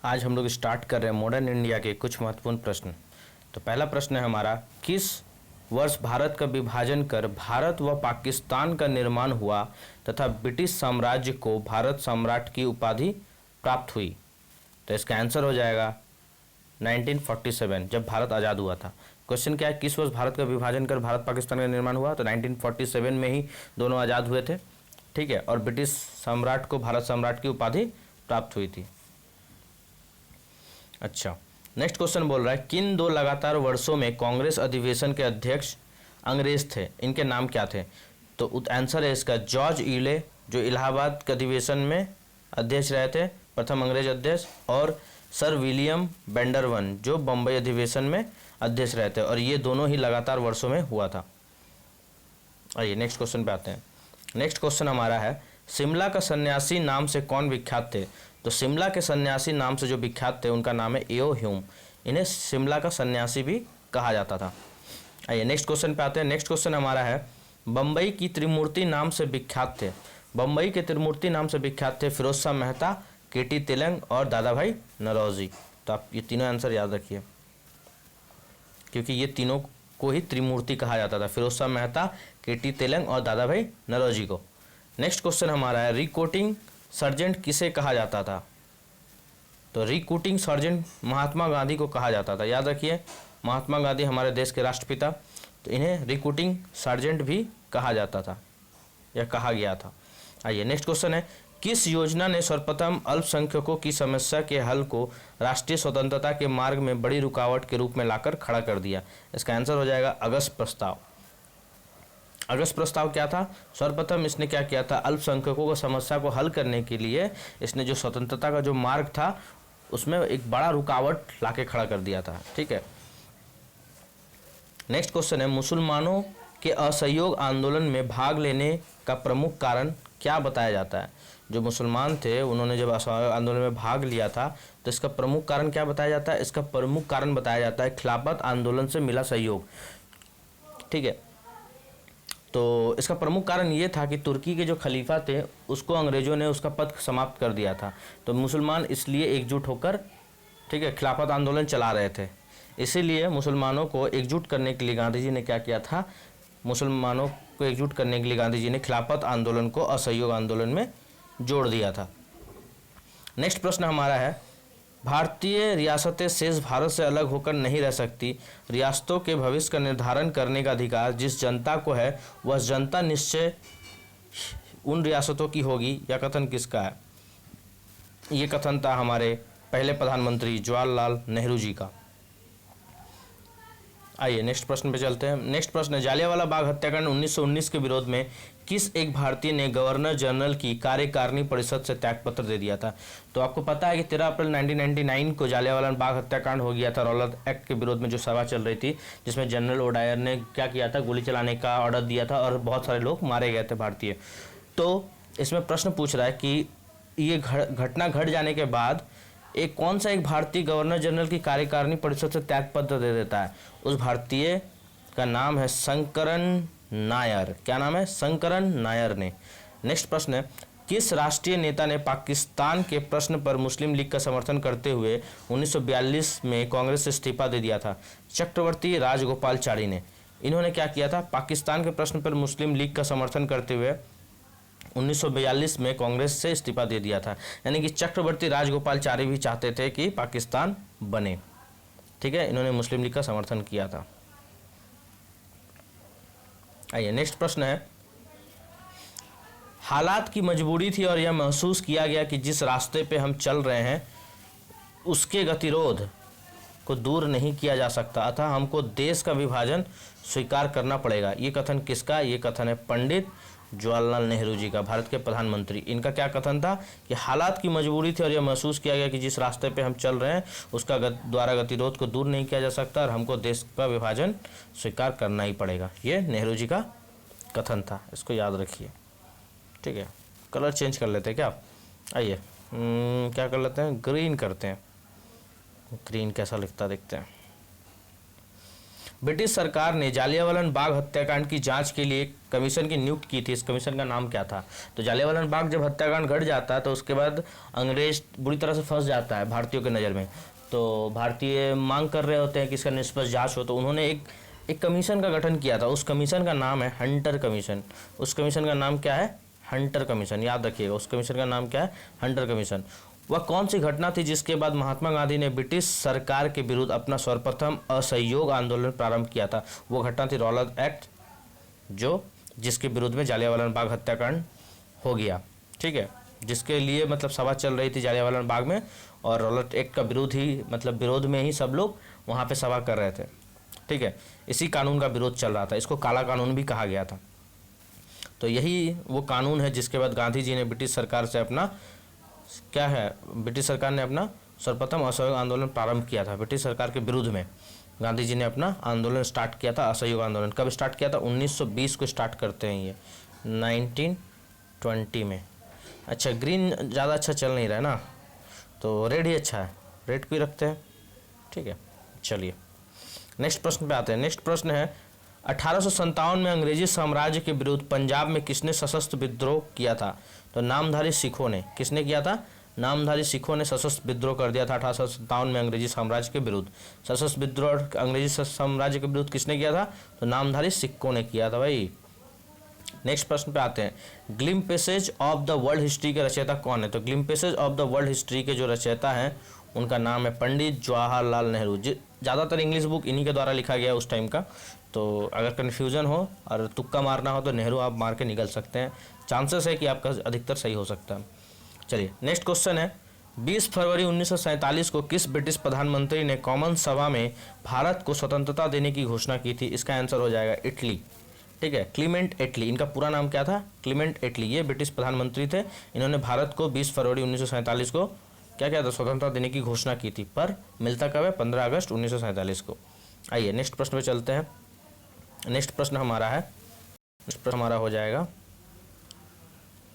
आज हम लोग स्टार्ट कर रहे हैं मॉडर्न इंडिया के कुछ महत्वपूर्ण प्रश्न। तो पहला प्रश्न है हमारा, किस वर्ष भारत का विभाजन कर भारत व पाकिस्तान का निर्माण हुआ तथा ब्रिटिश साम्राज्य को भारत सम्राट की उपाधि प्राप्त हुई? तो इसका आंसर हो जाएगा 1947, जब भारत आज़ाद हुआ था। क्वेश्चन क्या है, किस वर्ष भारत का विभाजन कर भारत पाकिस्तान का निर्माण हुआ? तो 1947 में ही दोनों आज़ाद हुए थे, ठीक है, और ब्रिटिश सम्राट को भारत सम्राट की उपाधि प्राप्त हुई थी। अच्छा, नेक्स्ट क्वेश्चन बोल रहा है, किन दो लगातार वर्षों में कांग्रेस अधिवेशन के अध्यक्ष अंग्रेज थे, इनके नाम क्या थे? तो आंसर है इसका जॉर्ज यूले, जो इलाहाबाद के अधिवेशन में अध्यक्ष रहे थे, प्रथम अंग्रेज अध्यक्ष, और सर विलियम बेंडरवन, जो बम्बई अधिवेशन में अध्यक्ष रहे थे, और ये दोनों ही लगातार वर्षों में हुआ था। आइए नेक्स्ट क्वेश्चन पे आते हैं। नेक्स्ट क्वेश्चन हमारा है, शिमला का सन्यासी नाम से कौन विख्यात थे? तो शिमला के सन्यासी नाम से जो विख्यात थे उनका नाम है एओ ह्यूम। इन्हें शिमला का सन्यासी भी कहा जाता था। आइए नेक्स्ट क्वेश्चन पे आते हैं। नेक्स्ट क्वेश्चन हमारा है, बम्बई की त्रिमूर्ति नाम से विख्यात थे। बम्बई के त्रिमूर्ति नाम से विख्यात थे फिरोज शाह मेहता, केटी तेलंग और दादा भाई नौरोजी। तो आप ये तीनों आंसर याद रखिए, क्योंकि ये तीनों को ही त्रिमूर्ति कहा जाता था, फिरोज शाह मेहता, केटी तेलंग और दादा भाई नौरोजी को। नेक्स्ट क्वेश्चन हमारा है, रिक्रूटिंग सर्जेंट किसे कहा जाता था? तो रिक्रूटिंग सर्जेंट महात्मा गांधी को कहा जाता था। याद रखिए, महात्मा गांधी हमारे देश के राष्ट्रपिता, तो इन्हें रिक्रूटिंग सर्जेंट भी कहा जाता था या कहा गया था। आइए नेक्स्ट क्वेश्चन है, किस योजना ने सर्वप्रथम अल्पसंख्यकों की समस्या के हल को राष्ट्रीय स्वतंत्रता के मार्ग में बड़ी रुकावट के रूप में लाकर खड़ा कर दिया? इसका आंसर हो जाएगा अगस्त प्रस्ताव। अगस्त प्रस्ताव क्या था? सर्वप्रथम इसने क्या किया था, अल्पसंख्यकों को समस्या को हल करने के लिए इसने जो स्वतंत्रता का जो मार्ग था उसमें एक बड़ा रुकावट लाके खड़ा कर दिया था, ठीक है। नेक्स्ट क्वेश्चन है, मुसलमानों के असहयोग आंदोलन में भाग लेने का प्रमुख कारण क्या बताया जाता है? जो मुसलमान थे उन्होंने जब असहयोग आंदोलन में भाग लिया था तो इसका प्रमुख कारण क्या बताया जाता है? इसका प्रमुख कारण बताया जाता है खिलाफत आंदोलन से मिला सहयोग, ठीक है। तो इसका प्रमुख कारण ये था कि तुर्की के जो खलीफा थे उसको अंग्रेज़ों ने उसका पद समाप्त कर दिया था, तो मुसलमान इसलिए एकजुट होकर, ठीक है, खिलाफत आंदोलन चला रहे थे। इसीलिए मुसलमानों को एकजुट करने के लिए गांधी जी ने क्या किया था, मुसलमानों को एकजुट करने के लिए गांधी जी ने खिलाफत आंदोलन को असहयोग आंदोलन में जोड़ दिया था। नेक्स्ट प्रश्न हमारा है, भारतीय रियासतें शेष भारत से अलग होकर नहीं रह सकती। रियासतों के भविष्य का निर्धारण करने का अधिकार जिस जनता को है वह जनता निश्चय उन रियासतों की होगी। यह कथन किसका है? ये कथन था हमारे पहले प्रधानमंत्री जवाहरलाल नेहरू जी का। आइए नेक्स्ट प्रश्न पे चलते हैं। नेक्स्ट प्रश्न है, जालियांवाला बाग हत्याकांड 1919 के विरोध में किस एक भारतीय ने गवर्नर जनरल की कार्यकारिणी परिषद से त्यागपत्र दे दिया था? तो आपको पता है कि 13 अप्रैल 1999 को जालियांवाला बाग हत्याकांड हो गया था, रौलत एक्ट के विरोध में जो सभा चल रही थी, जिसमें जनरल ओडायर ने क्या किया था, गोली चलाने का ऑर्डर दिया था और बहुत सारे लोग मारे गए थे भारतीय। तो इसमें प्रश्न पूछ रहा है कि ये घटना घट जाने के बाद एक कौन सा एक भारतीय गवर्नर जनरल की कार्यकारिणी परिषद से त्यागपत्र दे देता है? उस भारतीय का नाम है शंकरन नायर। क्या नाम है? शंकरन नायर ने। नेक्स्ट प्रश्न है, किस राष्ट्रीय नेता ने पाकिस्तान के प्रश्न पर मुस्लिम लीग का समर्थन करते हुए 1942 में कांग्रेस से इस्तीफा दे दिया था? चक्रवर्ती राजगोपालाचारी ने। इन्होंने क्या किया था, पाकिस्तान के प्रश्न पर मुस्लिम लीग का समर्थन करते हुए 1942 में कांग्रेस से इस्तीफा दे दिया था। यानी कि चक्रवर्ती राजगोपालाचारी भी चाहते थे कि पाकिस्तान बने, ठीक है, इन्होंने मुस्लिम लीग का समर्थन किया था। आइए नेक्स्ट प्रश्न है, हालात की मजबूरी थी और यह महसूस किया गया कि जिस रास्ते पे हम चल रहे हैं उसके गतिरोध को दूर नहीं किया जा सकता, अतः हमको देश का विभाजन स्वीकार करना पड़ेगा। ये कथन किसका? ये कथन है पंडित जवाहरलाल नेहरू जी का, भारत के प्रधानमंत्री। इनका क्या कथन था कि हालात की मजबूरी थी और यह महसूस किया गया कि जिस रास्ते पे हम चल रहे हैं उसका द्वारा गतिरोध को दूर नहीं किया जा सकता और हमको देश का विभाजन स्वीकार करना ही पड़ेगा। ये नेहरू जी का कथन था, इसको याद रखिए, ठीक है। कलर चेंज कर लेते हैं क्या? आइए क्या कर लेते हैं, ग्रीन करते हैं। ग्रीन कैसा लिखता देखते हैं। ब्रिटिश सरकार ने जालियांवाला बाग हत्याकांड की जांच के लिए एक कमीशन की नियुक्त की थी। इस कमीशन का नाम क्या था? तो जालियांवाला बाग जब हत्याकांड घट जाता है तो उसके बाद अंग्रेज बुरी तरह से फंस जाता है भारतीयों के नज़र में। तो भारतीय मांग कर रहे होते हैं कि इसका निष्पक्ष जांच हो, तो उन्होंने एक कमीशन का गठन किया था। उस कमीशन का नाम है हंटर कमीशन। उस कमीशन का नाम क्या है? Hunter commission. याद रखिएगा, उस कमीशन का नाम क्या है? Hunter commission. वह कौन सी घटना थी जिसके बाद महात्मा गांधी ने ब्रिटिश सरकार के विरुद्ध अपना सर्वप्रथम असहयोग आंदोलन प्रारंभ किया था? वो घटना थी रॉलेट एक्ट, जो जिसके विरुद्ध में जालियांवाला बाग हत्याकांड हो गया। ठीक है, जिसके लिए मतलब सभा चल रही थी जालियांवाला बाग में, और रॉलेट एक्ट का विरोध में ही सब लोग वहाँ पे सभा कर रहे थे। ठीक है, इसी कानून का विरोध चल रहा था। इसको काला कानून भी कहा गया था। तो यही वो कानून है जिसके बाद गांधी जी ने ब्रिटिश सरकार से अपना क्या है, ब्रिटिश सरकार ने अपना सर्वप्रथम असहयोग आंदोलन प्रारंभ किया था। ब्रिटिश सरकार के विरुद्ध में गांधी जी ने अपना आंदोलन स्टार्ट किया था, असहयोग आंदोलन। कब स्टार्ट किया था? 1920 को स्टार्ट करते हैं ये, 1920 में। अच्छा, ग्रीन ज़्यादा अच्छा चल नहीं रहा है ना, तो रेड ही अच्छा है, रेड को ही रखते हैं। ठीक है, चलिए नेक्स्ट प्रश्न पे आते हैं। नेक्स्ट प्रश्न है 1857 में अंग्रेजी साम्राज्य के विरुद्ध पंजाब में किसने सशस्त्र विद्रोह किया था? तो नामधारी सिखों ने। किसने किया था? नामधारी सिखों ने सशस्त्र विद्रोह कर दिया था 1857 में अंग्रेजी साम्राज्य के विरुद्ध। सशस्त्र विद्रोह अंग्रेजी साम्राज्य के विरुद्ध किसने किया था? तो नामधारी सिखों ने किया था भाई। नेक्स्ट प्रश्न पे आते हैं। Glimpses of the world history के रचयिता कौन है? तो glimpses of the world history के जो रचयिता हैं उनका नाम है पंडित जवाहरलाल नेहरू। ज़्यादातर इंग्लिश बुक इन्हीं के द्वारा लिखा गया उस टाइम का। तो अगर कन्फ्यूज़न हो और तुक्का मारना हो तो नेहरू आप मार के निकल सकते हैं, चांसेस है कि आपका अधिकतर सही हो सकता है। चलिए नेक्स्ट क्वेश्चन है 20 फरवरी 1947 को किस ब्रिटिश प्रधानमंत्री ने कॉमन सभा में भारत को स्वतंत्रता देने की घोषणा की थी? इसका आंसर हो जाएगा इटली। ठीक है, क्लीमेंट एटली। इनका पूरा नाम क्या था? क्लीमेंट एटली। ये ब्रिटिश प्रधानमंत्री थे। इन्होंने भारत को 20 फरवरी 1947 को क्या किया था? स्वतंत्रता देने की घोषणा की थी। पर मिलता कब है? 15 अगस्त 1947 को। आइए नेक्स्ट प्रश्न पे चलते हैं। नेक्स्ट प्रश्न हमारा हो जाएगा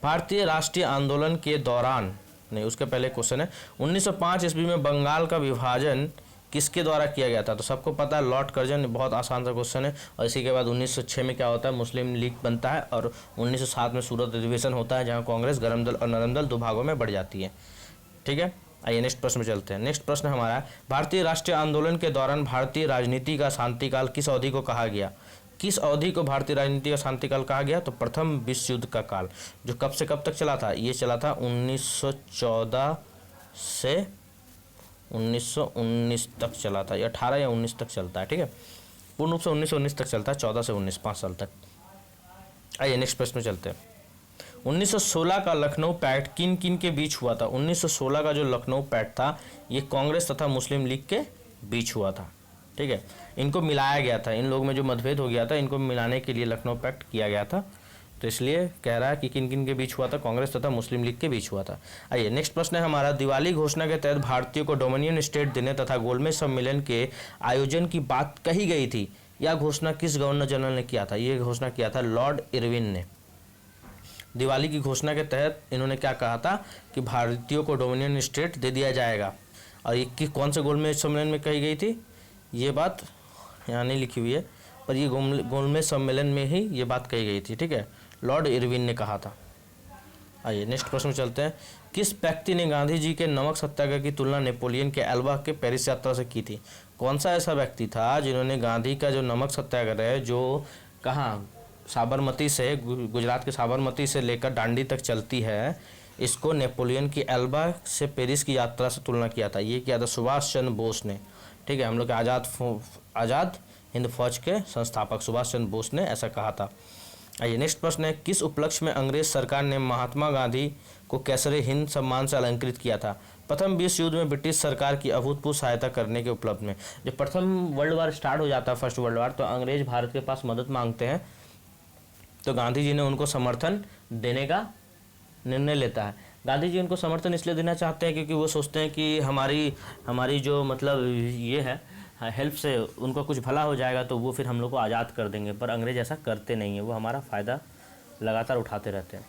भारतीय राष्ट्रीय आंदोलन के दौरान, नहीं उसके पहले क्वेश्चन है 1905 ईस्वी में बंगाल का विभाजन किसके द्वारा किया गया था? तो सबको पता है लॉर्ड कर्जन। बहुत आसान सा क्वेश्चन है। और इसी के बाद 1906 में क्या होता है? मुस्लिम लीग बनता है, और 1907 में सूरत अधिवेशन होता है जहां कांग्रेस गरम दल और नरम दल दो भागों में बढ़ जाती है। ठीक है, आइए नेक्स्ट प्रश्न में चलते हैं। नेक्स्ट प्रश्न हमारा है भारतीय राष्ट्रीय आंदोलन के दौरान भारतीय राजनीति का शांतिकाल किस अवधि को कहा गया? किस अवधि को भारतीय राजनीति का शांतिकाल कहा गया? तो प्रथम विश्व युद्ध का काल, जो कब से कब तक चला था? ये चला था 1914 से 1919 तक चला था। ये 18 या 19 तक चलता है। ठीक है, पूर्ण रूप से 1919 तक चलता है, 14 से 19, 5 साल तक। आइए नेक्स्ट प्रश्न में चलते हैं। 1916 का लखनऊ पैक्ट किन किन के बीच हुआ था? 1916 का जो लखनऊ पैक्ट था ये कांग्रेस तथा मुस्लिम लीग के बीच हुआ था। ठीक है, इनको मिलाया गया था। इन लोगों में जो मतभेद हो गया था इनको मिलाने के लिए लखनऊ पैक्ट किया गया था। तो इसलिए कह रहा है कि किन किन के बीच हुआ था? कांग्रेस तथा मुस्लिम लीग के बीच हुआ था। आइए नेक्स्ट प्रश्न है हमारा दिवाली घोषणा के तहत भारतीयों को डोमिनियन स्टेट देने तथा गोलमेज सम्मेलन के आयोजन की बात कही गई थी। यह घोषणा किस गवर्नर जनरल ने किया था? ये घोषणा किया था लॉर्ड इरविन ने। दिवाली की घोषणा के तहत इन्होंने क्या कहा था कि भारतीयों को डोमिनियन स्टेट दे दिया जाएगा। और ये कि कौन से गोलमेज सम्मेलन में कही गई थी? ये बात यहाँ नहीं लिखी हुई है, पर ये गोलमेज सम्मेलन में ही ये बात कही गई थी। ठीक है, लॉर्ड इरविन ने कहा था। आइए नेक्स्ट प्रश्न में चलते हैं। किस व्यक्ति ने गांधी जी के नमक सत्याग्रह की तुलना नेपोलियन के एल्बा के पेरिस यात्रा से की थी? कौन सा ऐसा व्यक्ति था जिन्होंने गांधी का जो नमक सत्याग्रह है, जो कहाँ साबरमती से, गुजरात के साबरमती से लेकर दांडी तक चलती है, इसको नेपोलियन की एल्बा से पेरिस की यात्रा से तुलना किया था। ये किया था सुभाष चंद्र बोस ने। ठीक है, हम लोग के आज़ाद हिंद फौज के संस्थापक सुभाष चंद्र बोस ने ऐसा कहा था। आइए नेक्स्ट प्रश्न है किस उपलक्ष्य में अंग्रेज सरकार ने महात्मा गांधी को कैसरे हिंद सम्मान से अलंकृत किया था? प्रथम विश्व युद्ध में ब्रिटिश सरकार की अभूतपूर्व सहायता करने के उपलक्ष्य में। जब प्रथम वर्ल्ड वार स्टार्ट हो जाता है, फर्स्ट वर्ल्ड वार, तो अंग्रेज भारत के पास मदद मांगते हैं, तो गांधी जी ने उनको समर्थन देने का निर्णय लेता है। गांधी जी उनको समर्थन इसलिए देना चाहते हैं क्योंकि वो सोचते हैं कि हमारी जो मतलब ये है हेल्प से उनको कुछ भला हो जाएगा, तो वो फिर हम लोग को आज़ाद कर देंगे। पर अंग्रेज ऐसा करते नहीं है, वो हमारा फ़ायदा लगातार उठाते रहते हैं।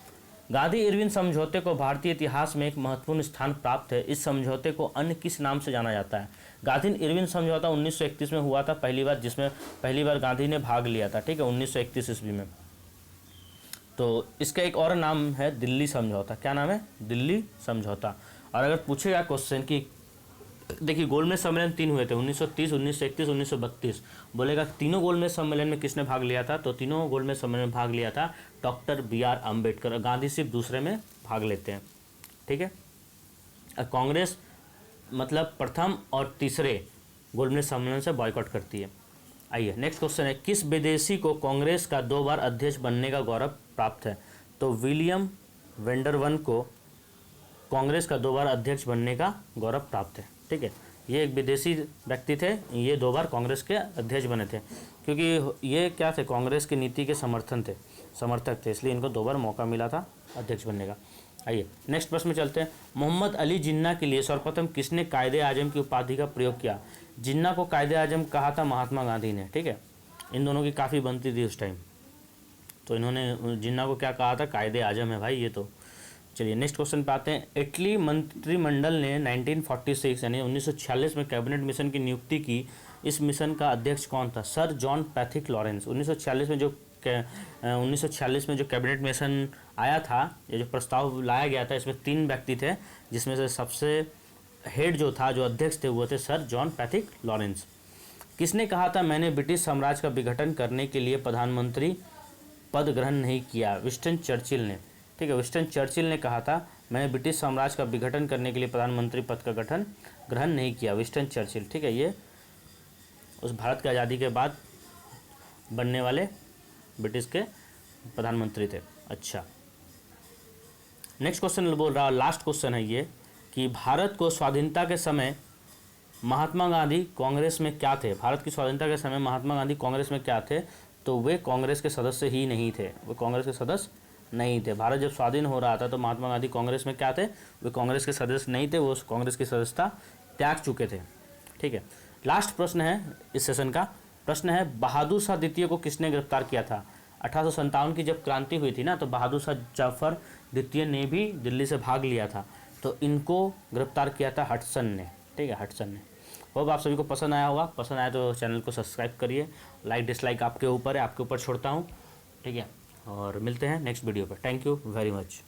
गांधी इरविन समझौते को भारतीय इतिहास में एक महत्वपूर्ण स्थान प्राप्त है। इस समझौते को अन्य किस नाम से जाना जाता है? गांधी इरविन समझौता 1931 में हुआ था पहली बार, जिसमें पहली बार गांधी ने भाग लिया था, ठीक है, 1931 ईस्वी में। तो इसका एक और नाम है दिल्ली समझौता। क्या नाम है? दिल्ली समझौता। और अगर पूछेगा क्वेश्चन कि देखिए गोलमेज सम्मेलन 3 हुए थे, 1930, 1931, 1932, बोलेगा तीनों गोलमेज सम्मेलन में किसने भाग लिया था? तो तीनों गोलमेज सम्मेलन में भाग लिया था डॉक्टर BR अम्बेडकर। गांधी सिर्फ दूसरे में भाग लेते हैं, ठीक है। कांग्रेस मतलब प्रथम और तीसरे गोलमेज सम्मेलन से बॉयकॉट करती है। आइए नेक्स्ट क्वेश्चन है, किस विदेशी को कांग्रेस का 2 बार अध्यक्ष बनने का गौरव प्राप्त है? तो विलियम वेंडरवन को कांग्रेस का 2 बार अध्यक्ष बनने का गौरव प्राप्त है, ठीक है। ये एक विदेशी व्यक्ति थे, ये 2 बार कांग्रेस के अध्यक्ष बने थे, क्योंकि ये क्या थे, कांग्रेस की नीति के समर्थक थे, इसलिए इनको 2 बार मौका मिला था अध्यक्ष बनने का। आइए नेक्स्ट प्रश्न में चलते हैं। मोहम्मद अली जिन्ना के लिए सर्वप्रथम किसने कायदे आजम की उपाधि का प्रयोग किया? जिन्ना को कायदे आजम कहा था महात्मा गांधी ने, ठीक है। इन दोनों की काफ़ी बनती थी उस टाइम, तो इन्होंने जिन्ना को क्या कहा था? कायदे आजम है भाई ये तो। चलिए नेक्स्ट क्वेश्चन पे आते हैं। इटली मंत्रिमंडल ने 1946 यानी 1946 में कैबिनेट मिशन की नियुक्ति की। इस मिशन का अध्यक्ष कौन था? Sir John Pethick Lawrence. 1946 में जो कैबिनेट मिशन आया था, ये जो प्रस्ताव लाया गया था, इसमें 3 व्यक्ति थे, जिसमें से सबसे हेड जो था, जो अध्यक्ष थे, वो थे सर जॉन पैथिक लॉरेंस। किसने कहा था मैंने ब्रिटिश साम्राज्य का विघटन करने के लिए प्रधानमंत्री पद ग्रहण नहीं किया? विंस्टन चर्चिल ने, ठीक है। विंस्टन चर्चिल ने कहा था मैंने ब्रिटिश साम्राज्य का विघटन करने के लिए प्रधानमंत्री पद का ग्रहण नहीं किया, विंस्टन चर्चिल, ठीक है। ये उस भारत की आज़ादी के बाद बनने वाले ब्रिटिश के प्रधानमंत्री थे। अच्छा नेक्स्ट क्वेश्चन बोल रहा, लास्ट क्वेश्चन है ये कि भारत को स्वाधीनता के समय महात्मा गांधी कांग्रेस में क्या थे? भारत की स्वाधीनता के समय महात्मा गांधी कांग्रेस में क्या थे? तो वे कांग्रेस के सदस्य ही नहीं थे, वे कांग्रेस के सदस्य नहीं थे। भारत जब स्वाधीन हो रहा था तो महात्मा गांधी कांग्रेस में क्या थे? वे कांग्रेस के सदस्य नहीं थे, वो कांग्रेस की सदस्यता त्याग चुके थे, ठीक है। लास्ट प्रश्न है इस सेशन का, प्रश्न है बहादुर शाह द्वितीय को किसने गिरफ्तार किया था? 1857 की जब क्रांति हुई थी ना, तो बहादुर शाह जफर द्वितीय ने भी दिल्ली से भाग लिया था, तो इनको गिरफ्तार किया था हडसन ने, ठीक है, हडसन ने। होप आप सभी को पसंद आया होगा। पसंद आया तो चैनल को सब्सक्राइब करिए, लाइक डिसलाइक आपके ऊपर है, आपके ऊपर छोड़ता हूँ, ठीक है। और मिलते हैं नेक्स्ट वीडियो पर। Thank you very much.